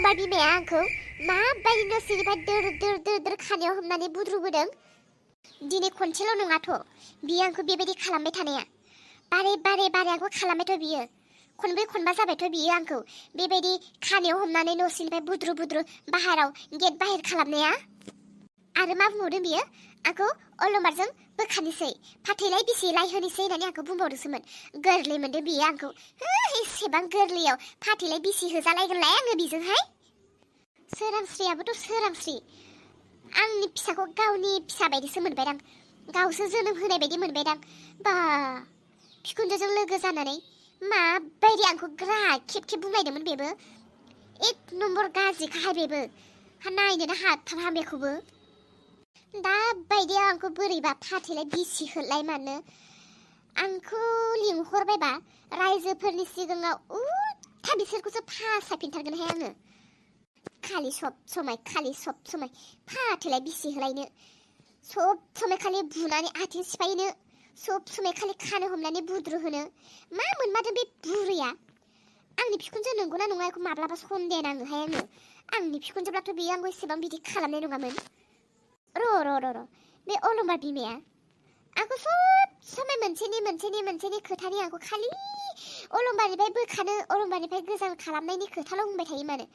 अलंबार बिमाया आंखौ माबायदि न' सिंनिफ्राय दोर खानायाव हमनानै बुद्रुबोदों। दिनै खनसेल' नङाथ' बियो आंखौ बेबायदि खालामबाय थानाया। बारे आंखौ खालामबायथ' बियो। खनब्रै खनबा जाबायथ' बियो आंखौ बेबायदि खानायाव हमनानै न' सिंनिफ्राय बुद्रु बाहेराव गेट बाहेर खालामनाया। आरो मा बुंबावदों बियो? आंखौ अलंबारजों बोखानोसै, फाथैलाय बिसिलाय होनोसै होननानै आंखौ बुंबावदोंसोमोन। गोरलै मोनदों बियो आंखौ। एसेबां गोरलैयाव फाथैलाय बिसि होजालायगोनलाय आङो बिजोंहाय। सोरांस्रियाबोथ' सोरांस्रि। आंनि फिसाखौ गावनि फिसा बायदिसो मोनबायदां। गावसो जोनोम होनाय बायदि मोनबायदां। बा बिखुनजोजों लोगो जानानै माबायदि आंखौ ग्रा खेब बुंलायदोंमोन बेबो। एक नम्बर गाज्रिखाहाय बेबो। नायनोनो हाथारा बेखौबो। दा बायदियाव आंखौ बोरैबा फाथैलाय बिसि होलाय मानो आंखौ लिंहरबायबा रायजोफोरनि सिगाङाव उल्था बिसोरखौसो फासायफिनथारगोनहाय आङो। खालि सब समाय फाथैलाय बिसि होलायनो, सब समाय खालि बुनानै आथिं सिफायनो, सब समाय खालि खानो हमनानै बुद्रु होनो। मा मोनमारदों बे बुरैया? आंनि बिखुनजो नंगौना नङा बेखौ माब्लाबा सन्देह नाङोहाय आङो। आंनि बिखुनजोब्लाथ' बियो आंखौ एसेबां बिदि खालामनाय नङामोन। र' बे अलंबार बिमाया आंखौ सब समाय मोनसेनि खोथानि आंखौ खालि अलंबारनिफ्राय बोखानो, अलंबारनिफ्राय गोजान खालामनायनि खोथाल' बुंबाय थायो मानो।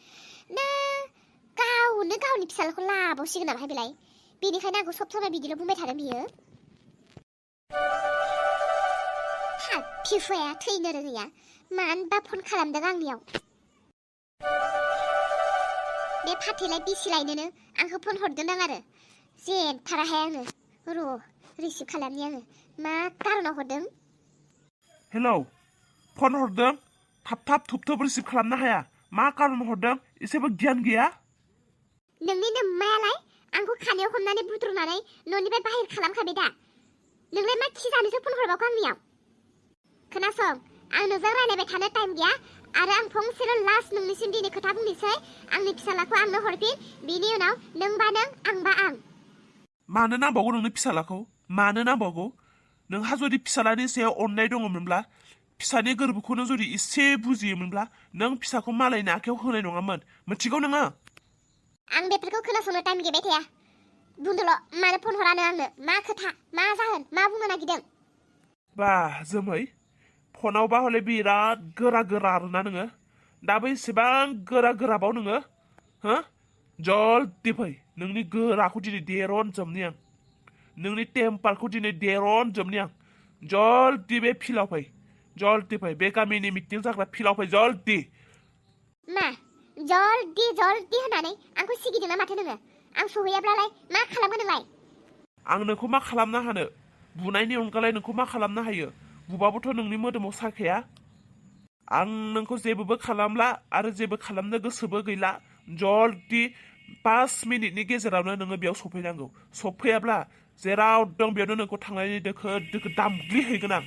ना गावनो गावनि फिसालाखौ लाबावसिगोन नामाहाय बेलाय? बेनिखायनो आंखौ सब समाय बिदिल' बुंबाय थादों बियो। फिफाया थैनो रोङैया मानोबा फन खालामदों आंनियाव। बे फाथैलाय बिसिलायनोनो आंखौ फन हरदोंदां आरो। जेनथाराहाय आङो। र' रिसिभ खालामनि आङो। मा कारनाव हरदों? हेलौ, फन हरदों? थाब थुब रिसिभ खालामनो हाया। मा कारनाव हरदों? एसेबो गियान गैया? नोंनि नोम्मायालाय आंखौ खानायाव हमनानै बुद्रुनानै न'निफ्राय बाहेर खालामखाबाय दा। नोंलाय मा खि जानोसो फन हरबावखो आंनियाव? खोनासं, आं नोंजों रायलायबाय थानो टाइम गैया आरो आं फंसेल' लास्ट नोंनिसिम दिनै खोथा बुंनोसै। आंनि फिसालाखौ आंनो हरफिन, बिनि उनाव नोंबा नों आंबा आं। मानो नांबावगौ नोंनो फिसालाखौ? मानो नांबावगौ? नोंहा जुदि फिसालानि सायाव अननाय दङमोनब्ला, फिसानि गोरबोखौनो जुदि एसे बुजियोमोनब्ला, नों फिसाखौ मालायनि आखायाव होनाय नङामोन। मिथिगौ नोङो? आं बेफोरखौ खोनासंनो टाइम गैबाय थाया। बुंदोल', मानो फन हरानो आंनो? मा खोथा, मा जाहोन, मा बुंनो नागिरदों? बा जोमै, फनावबा हले बिराद गोरा आरोना नोङो। दाबो एसेबां गोराबाव नोङो? हो? जल्दि फै, नोंनि गोराखौ दिनै देरनजोबनि आं। नोंनि टेम्पारखौ दिनै देरनजोबनि आं। जल्दि बे फिल्डआव फै, जल्दि फै, बे गामिनि मिटिं जाग्रा फिल्डआव फै, जल्दि। मा जल्दि होननानै आंखौ सिगिदोंना माथो नोङो? आं सहैयाब्लालाय मा खालामगोन नोंलाय? आं नोंखौ मा खालामनो हानो? बुनायनि अनगालाय नोंखौ मा खालामनो हायो? बुबाबोथ' नोंनि मोदोमाव साखाया। आं नोंखौ जेबोबो खालामला आरो जेबो खालामनो गोसोबो गैला। जल्दि 5 मिनिटनि गेजेरावनो नोङो बेयाव सफैनांगौ। सफैयाब्ला जेराव दं बेयावनो नोंखौ थांनानै दोखो दामग्लिहैगोन आं।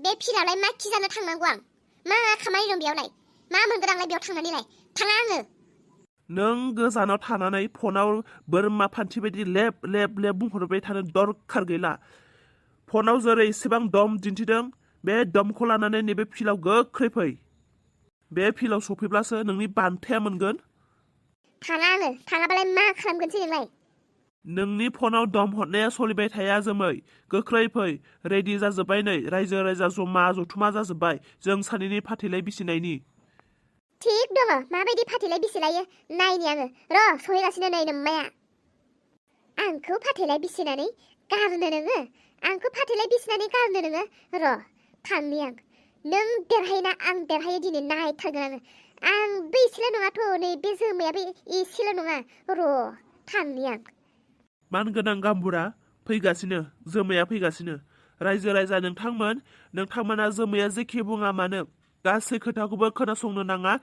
बे फिल्डआवलाय मा खि जानो थांनांगौ आं? मा खामानि दं बेयावलाय? मा मोनगोन आंलाय बेयाव थांनानैलाय? थाङा आङो। नों गोजानाव थानानै फनाव बोरमा फान्थि बायदि लेब बुंहरबाय थानो दरखार गैला। फनाव जेरै इसेबां दम दिन्थिदों, बे दमखौ लानानै नैबे फिल्डआव गोख्रै फै। बे फिल्डआव सफैब्लासो नोंनि बान्थाया मोनगोन। थाङा आङो। थाङाबालाय मा खालामगोनसै नोंलाय? नोंनि फनाव दम हरनाया सोलिबाय थाया जोमै। गोख्रै फै, रेडि जाजोब्बाय नै, रायजो राजा जथुमा जाजोब्बाय जों सानैनि फाथैलाय बिसिनायनि। थिग दङ, माबायदि फाथैलाय बिसिलायो नायनि आङो। र' सहैगासिनो नै नोम्माया। आंखौ फाथैलाय बिसिनानै गारनो नोङो? आंखौ फाथैलाय बिसिनानै गारनो नोङो? र' थांनि आं। नों देरहायोना आं देरहायो दिनै नायथारगोन आङो। आंबो एसेल' नङाथ' नै बे जोमैयाबो एसेल' नङा। र' थांनि आं। मानगोनां गाम्बुरा फैगासिनो, जोमैया फैगासिनो। रायजो राजा नोंथांमोना जोमैया जेखि बुङा मानो गासै खोथाखौबो खोनासंनो नाङा।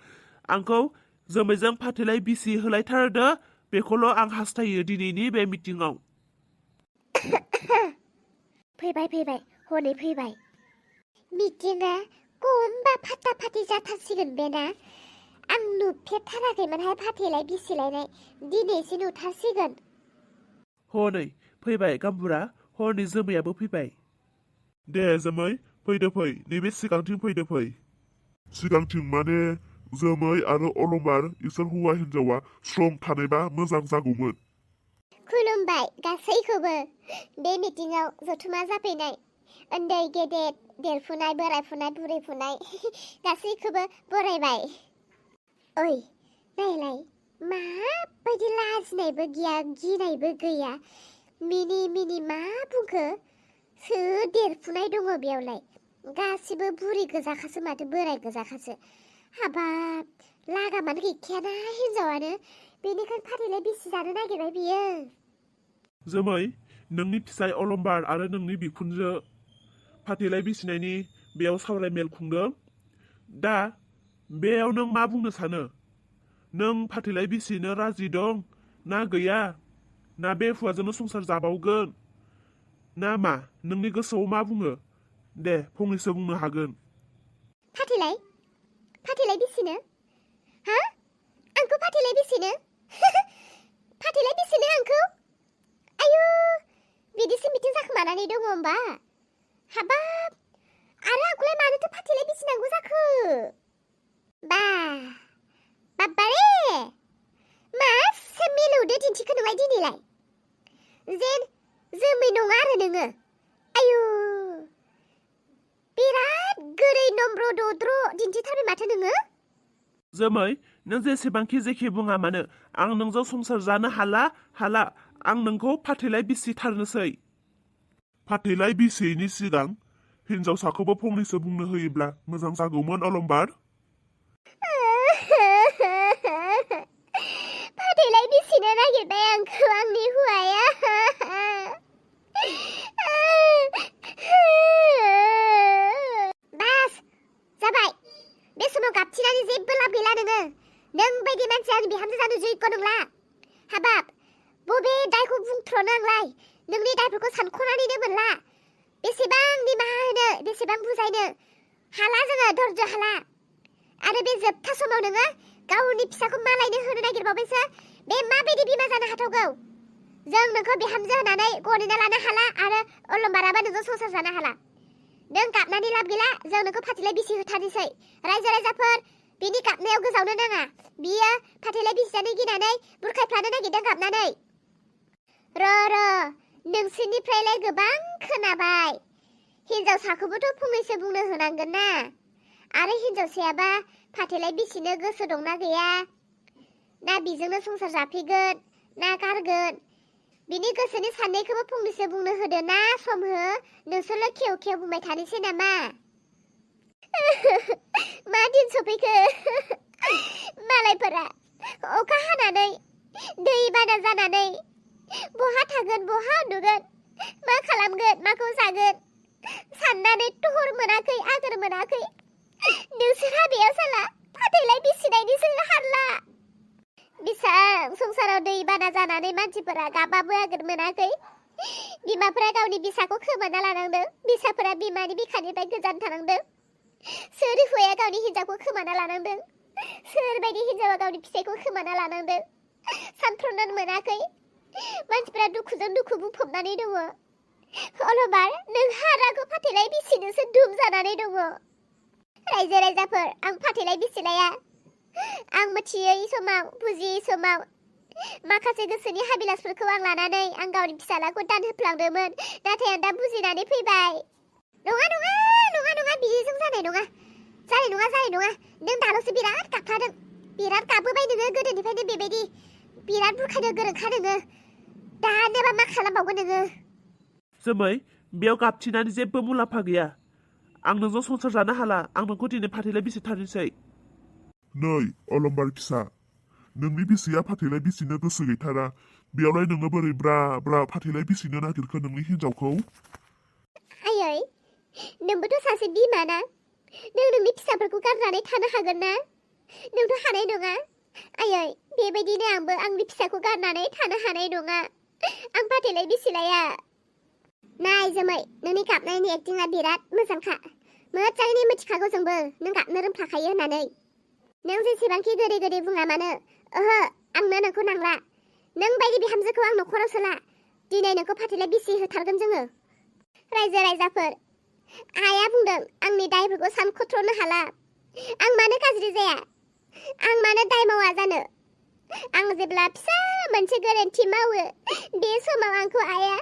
आंखौ जोमैजों फाथैलाय बिसि होलायथारदो, बेखौल' आं हास्थायो दिनैनि बे मिटिङाव। फैबाय, हनै फैबाय। मिटिङा खमबा फाटाफाटि जाथारसिगोन बे ना? आं नुफेरथाराखैमोनहाय फाथैलाय बिसिलायनाय, दिनैसो नुथारसिगोन। हनै फैबाय गाम्बुरा, हनै जोमैयाबो फैबाय। दे जोमै, फैदो फै, नैबे सिगांथिं फैदो फै। सिगांथिं माने जोमै आरो अलंबार इसोर हौवा हिन्जावा स्ट्रं थानायबा मोजां जागौमोन। खुलुमबाय गासैखौबो बे मिटिंआव जथुमा जाफैनाय उन्दै गेदेर देरफुनाय बोरायफुनाय बुरैफुनाय गासैखौबो बरायबाय। ओइ नायलाय माबायदि लाजिनायबो गैया गिनायबो गैया मिनि मिनि मा बुंखो सोर देरफुनाय दङ बेयावलाय गासिबो बुरि गोजाखासो माथो बोराय गोजाखासो हाबाब लागामानो गैखायाना हिन्जावानो बेनिखायनो फाथैलाय बिसि जानो नागिरबाय बियो। जोमै नोंनि फिसाय अलंबार आरो नोंनि बिखुनजो फाथैलाय बिसिनायनि बेयाव सावराय मेल खुंदों। दा बेयाव नों मा बुंनो सानो? नों फाथैलाय बिसिनो राजि दं ना गैया? ना बे हौवाजोंनो संसार जाबावगोन ना मा? नोंनि गोसोआव मा बुङो? दे फंनैसो बुंनो हागोन। फाथैलाय बिसिनो हा आंखौ फाथैलाय बिसिनो फाथैलाय बिसिनो आंखौ आयु बिदिसो मिटिं जाखोमानानै दङ होमबा हाबाब आरो आंखौलाय मानोथो फाथैलाय बिसिनांगौ जाखो बाबारे मासे मिलौदो दिन्थिखो नोंलाय दिनैलाय जेन जोमै नङा आरो नोङो आयु बिराद गोरै नम्र दद्र दिन्थिथारबाय माथो नोङो। जोमै नों जेसेबांखि जेखि बुङा मानो आं नोंजों संसार जानो हाला आं नोंखौ फाथैलाय बिसिथारनोसै। फाथैलाय बिसियैनि सिगां हिन्जावसाखौबो फंनैसो बुंनो होयोब्ला मोजां जागौमोन अलंबार। फाथैलाय बिसिनो नागिरबाय आंखौ आंनि हौवाया बास जाबाय बे समाव गाबथिनानै जेबो लाब गैला नोङो नों बायदि मानसिया आंनि बिहामजो जानो जैग्य नंला हाबाब बबे दायखौ बुंथ्र'नो आंलाय नोंनि दायफोरखौ सानख'नानैनो मोनला बेसेबां निमाहा होनो बेसेबां बुजायनो हाला जोङो धर्ज हाला आरो बे जोबथा समाव नोङो गावनि फिसाखौ मालायनो होनो नागिरबावबायसो बे माबायदि बिमा जानो हाथावगौ जों नोंखौ बिहामजो होनानै गनायना लानो हाला आरो अलंबाराबा नोंजों संसार जानो हाला नों गाबनानै लाब गैला जों नोंखौ फाथैलाय बिसि होथारनोसै रायजो राजाफोर बिनि गाबनायाव गोजावनो नाङा बियो फाथैलाय बिसि जानो गिनानै बुरखायफ्लानो नागिरदों गाबनानै र' नोंसोरनिफ्रायलाय गोबां खोनाबाय हिन्जावसाखौबोथ' फंनैसो बुंनो होनांगोन ना आरो हिन्जावसायाबा फाथैलाय बिसिनो गोसो दंना गैया ना बिजोंनो संसार जाफैगोन ना गारगोन बिनि गोसोनि साननायखौबो फंनैसो बुंनो होदो ना सम हो नोंसोरल' खेव खेव बुंबाय थानोसै नामा मा दिन सफैखो मालायफोरा अखा हानानै दै बाना जानानै बहा थागोन बहा उन्दुगोन मा खालामगोन माखौ जागोन साननानै टहर मोनाखै आगोर मोनाखै नोंसोरहा बेयाव साला फाथैलाय बिसिनायनिसो हारला बिसां संसाराव दै बाना जानानै मानसिफोरा गाबाबो आगोर मोनाखै बिमाफोरा गावनि बिसाखौ खोमाना लानांदों बिसाफोरा बिमानि बिखानिफ्राय गोजान थानांदों सोर हौवाया गावनि हिन्जावखौ खोमाना लानांदों सोरबायदि हिन्जावा गावनि फिसायखौ खोमाना लानांदों सानथ्र'नो मोनाखै मानसिफोरा दुखुजों दुखु बुंफबनानै दङ अलंबार नोंहा रागो फाथैलाय बिसिनोसो दुम जानानै दङ रायजो राजाफोर आं फाथैलाय बिसिलाया आं मिथियै समाव बुजियै समाव माखासे गोसोनि हाबिलासफोरखौ आं लानानै आं गावनि फिसालाखौ दान होफ्लांदोंमोन नाथाय आं दा बुजिनानै फैबाय नङा बिदिजों जानाय नङा नों दाल'सो बिराद गाबखादों बिराद गाबोबाय नोङो गोदोनिफ्रायनो बेबायदि बिराद बुरखानो गोरोंखा नोङो दानोबा मा खालामबावगोन नोङो जोमै बेयाव गाबथिनानै जेबो मुलाम्फा गैया आं नोंजों संसार जानो हाला आं नोंखौ दिनै फाथैलाय बिसिथारनोसै। नै अलंबार फिसा नोंनि बिसिया फाथैलाय बिसिनो गोसो गैथारा बेयावलाय नोङो बोरै ब्रा फाथैलाय बिसिनो नागिरखो नोंनि हिन्जावखौ आयै नोंबोथ' सासे बिमा ना नों नोंनि फिसाफोरखौ गारनानै थानो हागोन ना नोंथ' हानाय नङा आयै बेबायदिनो आंबो आंनि फिसाखौ गारनानै थानो हानाय नङा आं फाथैलाय बिसिलाया नाय जोमै नोंनि गाबनायनि एक्टिंआ बिराद मोजांखा मोजाङैनो मिथिखागौ जोंबो नों गाबनो रोंफाखायो होननानै नों जेसेबांखि गोदै गोदै बुङा मानो ओहो आंनो नोंखौ नांला नों बायदि बिहामजोखौ आं न'खराव सोला दिनै नोंखौ फाथैलाय बिसि होथारगोन जोङो रायजो राजाफोर आइया बुंदों आंनि दायफोरखौ सानख'थ्र'नो हाला आं मानो गाज्रि जाया आं मानो दाय मावा जानो? आं जेब्ला फिसा मोनसे गोरोन्थि मावो बे समाव आंखौ आइया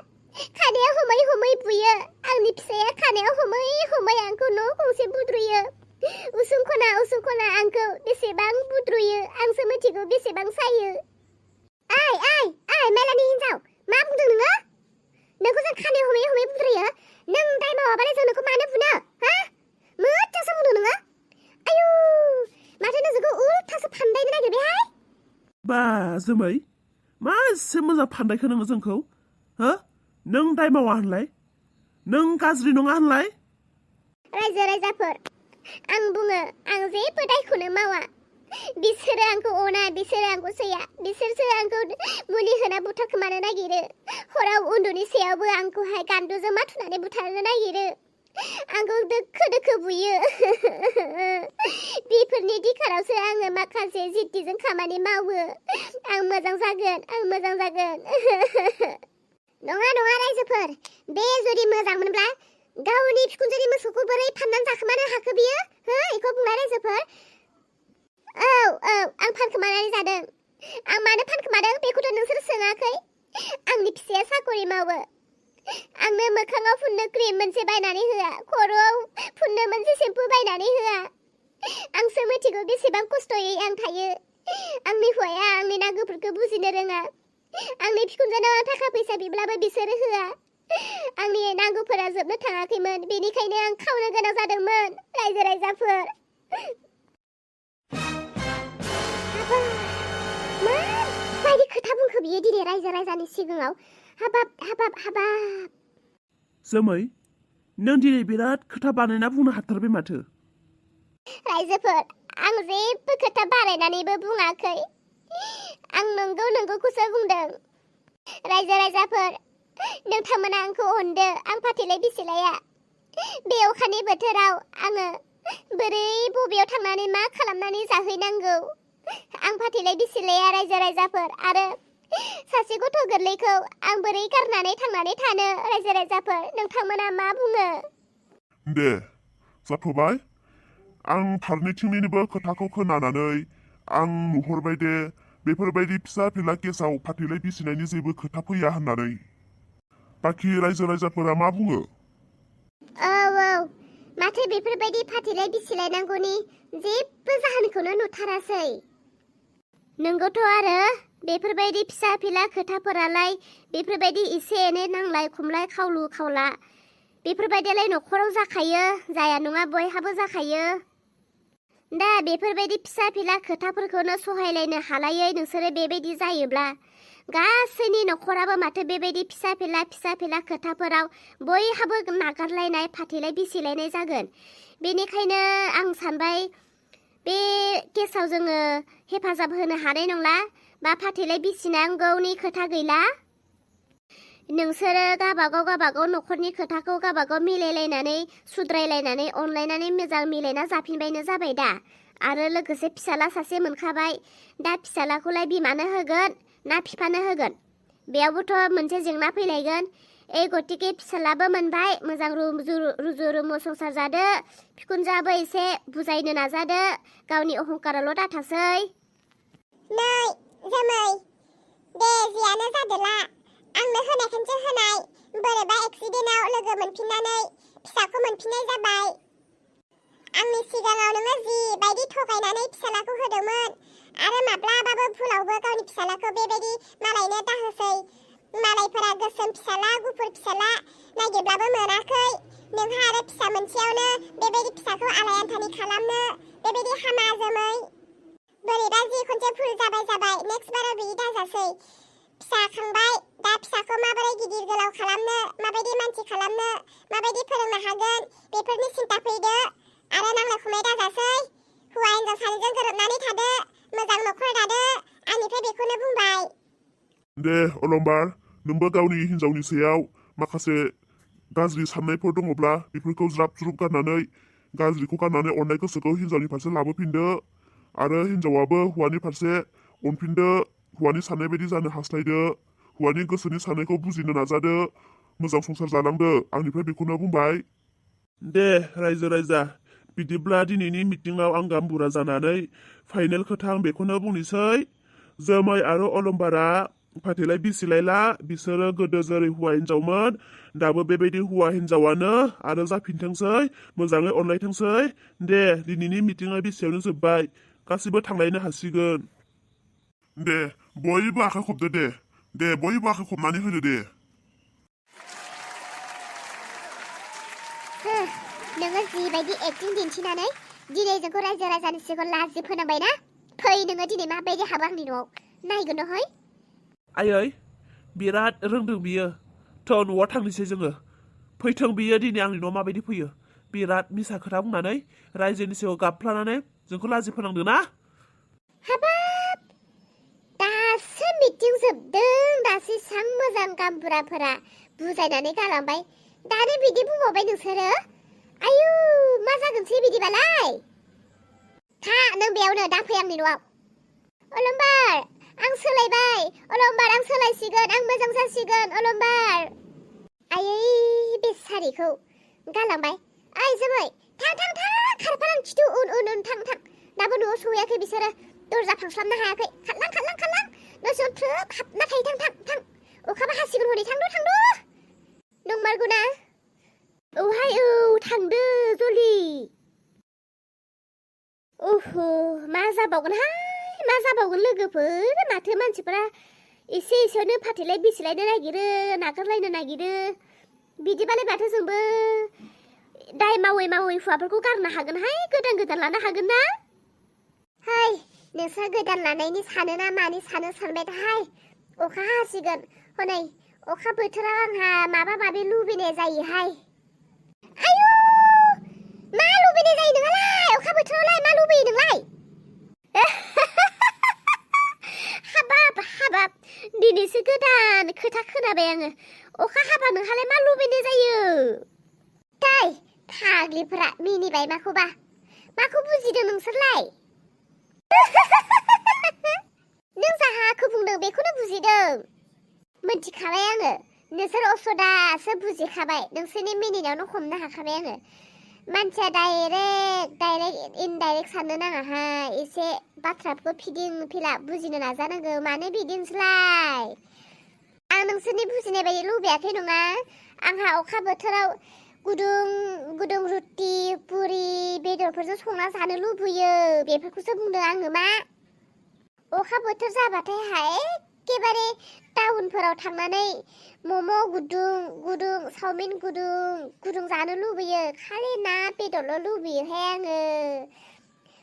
खानायाव हमै हमै बुयो। आंनि फिसाया खानायाव हमै हमै आंखौ न' गंसे बुद्रुयो। उसुं खना आंखौ बेसेबां बुद्रुयो आंसो मिथिगौ बेसेबां सायो। ओइ मेलानि हिन्जाव, मा बुंदों नोङो? नोंखौ जों खानायाव हमै हमै बुद्रुयो? नों दाय मावाबालाय जों नोंखौ मानो बुनो? हा? मोजांसो बुंदों नोङो। आयु, माथो नोंखौ उल्थासो फान्दायनो नागिरबायहाय। बा जोमै, मा एसे मोजां फान्दायखो नोङो जोंखौ? हो? नों दाय मावा होनलाय? नों गाज्रि नङा होनलाय? रायजो राजाफोर, आं बुङो आं जेबो दायखौनो मावा। बिसोरो आंखौ अना, बिसोरो आंखौ सैया, बिसोरसो आंखौ मुलि होना बुथारखोमानो नागिरो। हराव उन्दुनि सायावबो आंखौहाय गान्दुजों माथुनानै बुथारनो नागिरो। आंखौ दोखो दोखो बुयो। बेफोरनि दिखारावसो आङो माखासे जिद्दिजों खामानि मावो। आं मोजां जागोन। नङा रायजोफोर, बे जुदि मोजांमोनब्ला गावनि बिखुनजोनि मोसौखौ बोरै फाननानै जाखोमानो हाखो बियो? हो, बेखौ बुंनाय रायजोफोर। औ, आं फानखोमानानै जादों। आं मानो फानखोमादों बेखौथ' नोंसोर सोङाखै। आंनि फिसाया साकरि मावो। आंनो मोखाङाव फुननो क्रिम मोनसे बायनानै होआ, खर'आव फुननो मोनसे सेम्पु बायनानै होआ। आंसो मिथिगौ बेसेबां खस्थ'यै आं थायो। आंनि हौवाया आंनि नांगौफोरखौ बुजिनो रोङा। आंनि बिखुनजोनाव आं थाखा फैसा बिब्लाबो बिसोरो होआ। आंनि नांगौफोरा जोबनो थाङाखैमोन, बेनिखायनो आं खावनो गोनां जादोंमोन। रायजो राजाफोर, माबायदि खोथा बुंखो बियो दिनै रायजो राजानि सिगाङाव? हाबाब। जोमै, नों दिनै बिराद खोथा बानायना बुंनो हाथारबाय माथो। रायजोफोर, आं जेबो खोथा बानायनानैबो बुङाखै। आं नंगौखौसो बुंदों। रायजो राजाफोर, नोंथांमोना आंखौ अनदो। आं फाथैलाय बिसिलाया। बे अखानि बोथोराव आङो बोरै बबेयाव थांनानै मा खालामनानै जाहैनांगौ? आं फाथैलाय बिसिलाया रायजो राजाफोर, आरो सासे गथ' गोरलैखौ आं बोरै गारनानै थांनानै थानो? रायजो राजाफोर, नोंथांमोना मा बुङो? दे, जाथ'बाय। आं फारनैथिंनिबो खोथाखौ खोनानानै आं नुहुरबाय दे बेफोरबायदि फिसा फिला केसाव फाथैलाय बिसिनायनि जेबो खोथा फैया होननानै। बाखि रायजो राजाफोरा मा बुङो? औ, माथो बेफोरबायदि फाथैलाय बिसिलायनांगौनि जेबो जाहोनखौनो नुथारासै। नोंगौथ' आरो बेफोरबायदि फिसा फिला खोथाफोरालाय बेफोरबायदि एसे एनै नांलाय खमलाय खावलु खावला बेफोरबायदियालाय न'खराव जाखायो, जाया नङा बयहाबो जाखायो। दा बेफोरबायदि फिसा फिला खोथाफोरखौनो सहायलायनो हालायै नोंसोरो बेबायदि जायोब्ला गासैनि न'खराबो माथो बेबायदि फिसा फिला खोथाफोराव बयहाबो नागारलायनाय फाथैलाय बिसिलायनाय जागोन। बेनिखायनो आं सानबाय बे केसाव जोङो हेफाजाब होनो हानाय नंला, बा फाथैलाय बिसिनांगौनि खोथा गैला। नोंसोरो गाबागाव न'खरनि खोथाखौ गाबागाव मिलायलायनानै सुद्रायलायनानै अनलायनानै मोजां मिलायना जाफिनबायनो जाबाय दा। आरो लोगोसे फिसाला सासे मोनखाबाय। दा फिसालाखौलाय बिमानो होगोन ना बिफानो होगोन? बेयावबोथ' मोनसे जेंना फैलायगोन। गतिके फिसालाबो मोनबाय, मोजां रुजु रुमु संसार जादो। बिखुनजोआबो एसे बुजायनो नाजादो, गावनि अहंकाराल' दाथासै। नै जोमै, दे जियानो जादोला, आंनो होनायखौसो होनाय। बोरैबा एक्सिडेन्टआव लोगो मोनफिननानै फिसाखौ मोनफिननाय जाबाय। आंनि सिगाङाव नोङो जिबायदि थगायनानै फिसालाखौ होदोंमोन, आरो माब्लाबाबो भुलावबो गावनि फिसालाखौ बेबायदि मालायनो दाहोसै। मालायफोरा गोसोम फिसाला गुफुर फिसाला नागिरब्लाबो मोनाखै। नोंहा आरो फिसा मोनसेयावनो बेबायदि फिसाखौ आलायान्थानि खालामनो बेबायदि हामा जोमै। बोरैबा जि खनसे भुल जाबाय, नेक्स्ट बाराव बिदि दाजासै। फिसा खांबाय, दा फिसाखौ माबोरै गिदिर गोलाव खालामनो, माबायदि मानसि खालामनो, माबायदि फोरोंनो हागोन, बेफोरनि सिन्था फैदो। आरो नांलाय खमलाय दाजासै। हौवा हिन्जाव सानैजों गोरोबनानै थादो, मोजां न'खर दादो। आंनिफ्राय बेखौनो बुंबाय। दे अलंबार, नोंबो गावनि हिन्जावनि सायाव माखासे गाज्रि साननायफोर दङब्ला बेफोरखौ ज्राब ज्रुब गारनानै, गाज्रिखौ गारनानै अननाय गोसोखौ हिन्जावनि फारसे लाबोफिनदो। आरो हिन्जावाबो हौवानि फारसे अनफिनदो, हौवानि साननाय बायदि जानो हास्थायदो, हौवानि गोसोनि साननायखौ बुजिनो नाजादो, मोजां संसार जालांदो। आंनिफ्राय बेखौनो बुंबाय। दे रायजो राजा, बिदिब्ला दिनैनि मिटिंआव आं गाम्बुरा जानानै फाइनेल खोथा आं बेखौनो बुंनोसै जोमै आरो अलंबारा फाथैलाय बिसिलायला बिसोरो गोदो जेरै हौवा हिन्जावमोन दाबो बेबायदि हौवा हिन्जावानो आरो जाफिनथोंसै मोजाङै अनलायथोंसै दे दिनैनि मिटिंआ बेसेयावनो जोब्बाय गासिबो थांलायनो हासिगोन दे बयबो आखाइ खबदो दे बयबो आखाइ खबनानै होदो दे नोङो जिबायदि एक्टिं दिन्थिनानै दिनै जोंखौ रायजो राजानि सिगाङाव लाजि फोनांबायना फै नोङो दिनै माबायदि हाबो आंनि न'आव नायगोन नहय आयै बिराद रोंदों बियो थ' न'आव थांनोसै जोङो फैथों बियो दिनै आंनि न'आव माबायदि फैयो बिराद मिसा खोथा बुंनानै रायजोनि सिगाङाव गाबफ्लानानै जोंखौ लाजि फोनांदों ना हाबाब दासो मिटिं जोबदों दासो इसां मोजां गाम्बुराफोरा बुजायनानै गालांबाय दानो बिदि बुंबावबाय नोंसोरो आयु मा जागोनसै बिदिबालाय था नों बेयावनो दा फै आंनि न'आव अलंबार आं सोलायबाय अलंबार आं सोलायसिगोन आं मोजां जासिगोन अलंबार आयै बेसारिखौ गालांबाय ओइ जोमै थां खारफालां खिथु उन थां दाबो न'आव सहैयाखै बिसोरो दरजा फांस्लाबनो हायाखै खारलां न'सिङाव थ्रोब हाबना थायो थां अखाबो हासिगोन हनै थांद' नंमारगौना औहाय औ थांदो जलि मा जाबावगोन लोगोफोर माथो मानसिफोरा एसेयावनो फाथैलाय बिसिलायनो नागिरो नागारलायनो नागिरो बिदिबालाय माथो जोंबो दाय मावै हौवाफोरखौ गारनो हागोनहाय गोदान लानो हागोन ना हाय नोंस्रा गोदान लानायनि सानो ना मानि सानो सानबाय थाहाय अखा हासिगोन हनै अखा बोथोराव आंहा माबा लुबैनाय जायोहाय आयु मा लुबैनाय जायो नोंहालाय अखा बोथोरावलाय मा लुबैयो नोंलाय हाबाब दिनैसो गोदान खोथा खोनाबाय आङो अखा हाबा नोंहालाय मा लुबैनाय जायो थाय फाग्लिफोरा मिनिबाय माखौ बुजिदों नोंसोरलाय नों जाहाखौ बुंदों बेखौनो बुजिदों मोनथिखाबाय आङो नोंसोर असदासो बुजिखाबाय नोंसोरनि मिनिनायावनो हमनो हाखाबाय आङो मानसिया डाइरेक्ट इनडाइरेक्ट साननो नाङाहाय एसे बाथ्राफोरखौ फिदिं फिला बुजिनो नाजानांगौ मानो बिदिनोसैलाय आं नोंसोरनि बुजिनाय बायदि लुबैयाखै नङा आंहा अखा बोथोराव गुदुं रुटि पुरि बेदरफोरजों संना जानो लुबैयो बेफोरखौसो बुंदों आङो मा अखा बोथोर जाबाथाय एखेबारे टाउनफोराव थांनानै मम' गुदुं चावमिन गुदुं जानो लुबैयो खालि ना बेदरल' लुबैयोहाय आङो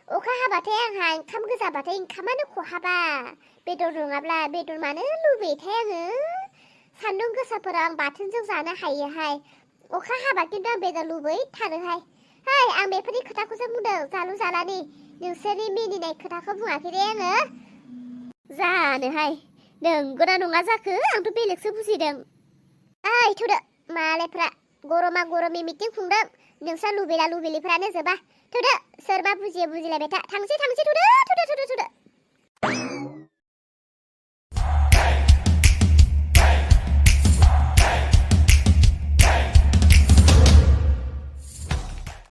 अखा हाबाथाय आंहा ओंखाम गोजाबाथाय ओंखामानो खहाबा बेदर नङाब्ला बेदर मानो लुबैयोथाय आङो सान्दुं गोसाफोराव आं बाथोनजों जानो हायोहाय अखा हाबा खिन्थु आं बेदर लुबैथारोहाय हाय आं बेफोरनि खोथाखौसो बुंदों जालु जालानि नोंसोरनि मिनिनाय खोथाखौ बुङाखै दे आङो जानोहाय नंगौना नङा जाखो आंथ' बेलेगसो बुजिदों ओइ थुदो मालायफ्रा गरमा गरमनि मिटिं खुंदों नोंस्रा लुबैलिफ्रानो जोबा थुदो सोरबा बुजियो बुजिलायबाय था थांसै थुदो